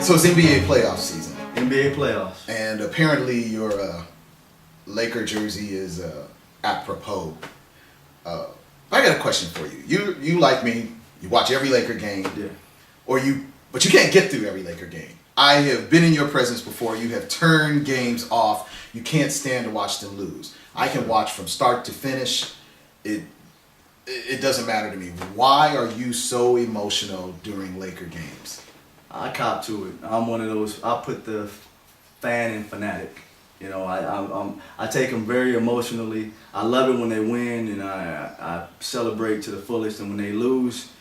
So it's NBA playoff season, NBA playoffs. and apparently your Laker jersey is apropos. I got a question for you. You like me, you watch every Laker game, Yeah. but you can't get through every Laker game. I have been in your presence before. You have turned games off. You can't stand to watch them lose. I can watch from start to finish. It doesn't matter to me. Why are you so emotional during Laker games? I cop to it. I'm one of those. I put the fan and fanatic. You know, I take them very emotionally. I love it when they win, and I celebrate to the fullest. And when they lose,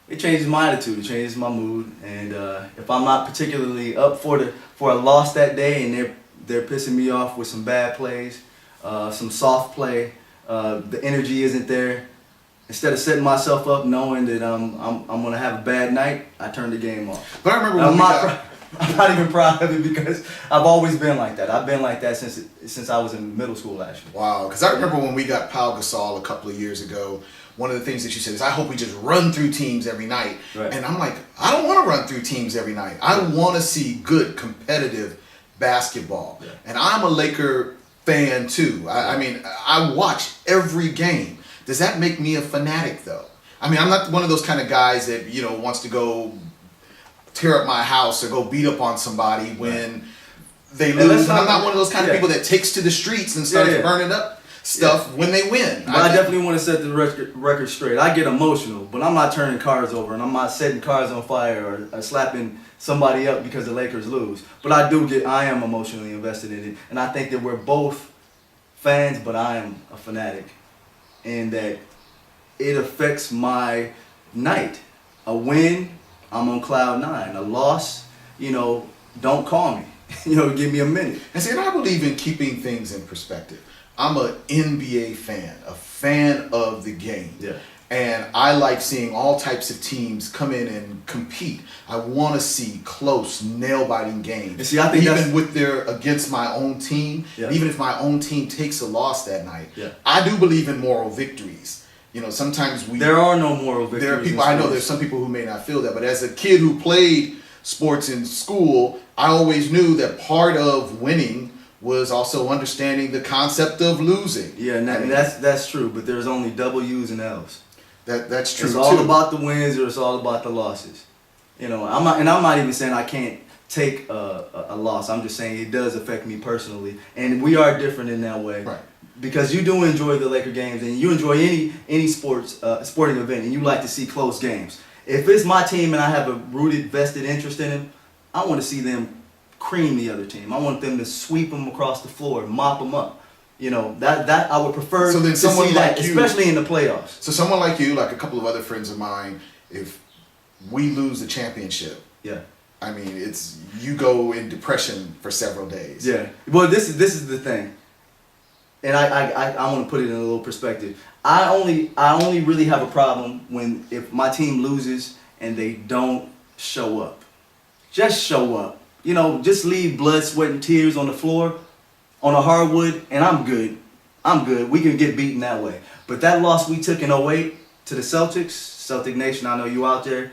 it changes my attitude. It changes my mood. And if I'm not particularly up for a loss that day, and they're pissing me off with some bad plays, some soft play, the energy isn't there. Instead of setting myself up knowing that I'm gonna have a bad night, I turn the game off. But I remember I'm not even proud of it because I've always been like that. I've been like that since I was in middle school, actually. Wow, because I remember when we got Pau Gasol a couple of years ago, one of the things that you said is, I hope we just run through teams every night. Right. And I'm like, I don't want to run through teams every night. I want to see good, competitive basketball. Yeah. And I'm a Laker fan too. I mean, I watch every game. Does that make me a fanatic though? I mean, I'm not one of those kind of guys that, wants to go tear up my house or go beat up on somebody when they lose. And I'm not one of those kind of people that takes to the streets and starts burning up stuff when they win. But I definitely want to set the record straight. I get emotional, but I'm not turning cars over, and I'm not setting cars on fire or slapping somebody up because the Lakers lose. But I am emotionally invested in it, and I think that we're both fans, but I am a fanatic, and that it affects my night. A win, I'm on cloud nine. A loss, don't call me. Give me a minute. And see, and I believe in keeping things in perspective. I'm an NBA fan, a fan of the game. Yeah. And I like seeing all types of teams come in and compete. I want to see close, nail-biting games. And see, I think even with against my own team, even if my own team takes a loss that night, I do believe in moral victories. Sometimes there are no moral victories. There are people, I know there's some people who may not feel that, but as a kid who played sports in school, I always knew that part of winning was also understanding the concept of losing. Yeah, and that's true, but there's only W's and L's. That's true. It's all about the wins or it's all about the losses. I'm not even saying I can't take a loss. I'm just saying it does affect me personally, and we are different in that way. Right. Because you do enjoy the Laker games, and you enjoy any sporting event, and you like to see close games. If it's my team and I have a rooted, vested interest in them, I want to see them cream the other team. I want them to sweep them across the floor, mop them up. That I would prefer to see that, especially in the playoffs. So someone like you, like a couple of other friends of mine, if we lose the championship, I mean, you go in depression for several days. Yeah. Well, this is the thing. And I want to put it in a little perspective. I only really have a problem if my team loses and they don't show up. Just show up. Just leave blood, sweat, and tears on the floor, on a hardwood, and I'm good. I'm good. We can get beaten that way. But that loss we took in 2008 to the Celtics, Celtic Nation, I know you out there.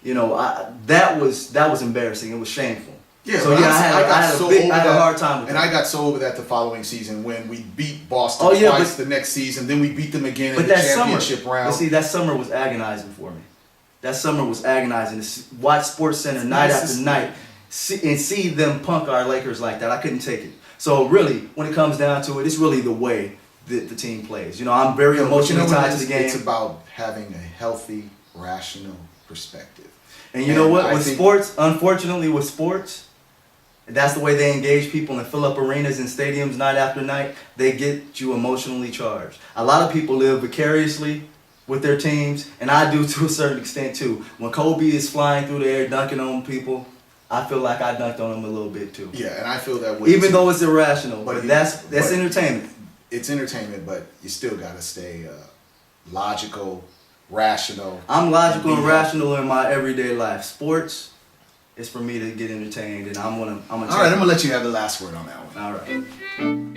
That was embarrassing. It was shameful. Yeah, so I had a hard time with and that. I got so over that the following season when we beat Boston twice the next season, then we beat them again in the championship round. But see, that summer was agonizing for me. That summer was agonizing to watch SportsCenter night after night and see them punk our Lakers like that. I couldn't take it. So really, when it comes down to it, it's really the way that the team plays. I'm very emotionally tied to the game. It's about having a healthy, rational perspective. And you know what? With sports, unfortunately with sports, that's the way they engage people and fill up arenas and stadiums night after night. They get you emotionally charged. A lot of people live vicariously with their teams, and I do to a certain extent too. When Kobe is flying through the air dunking on people, I feel like I dunked on him a little bit too. Yeah, and I feel that way even too. though it's irrational, but that's entertainment. It's entertainment, but you still got to stay logical, rational. I'm logical and rational in my everyday life. Sports, it's for me to get entertained, and I'm gonna. All right, I'm gonna let you have the last word on that one. All right.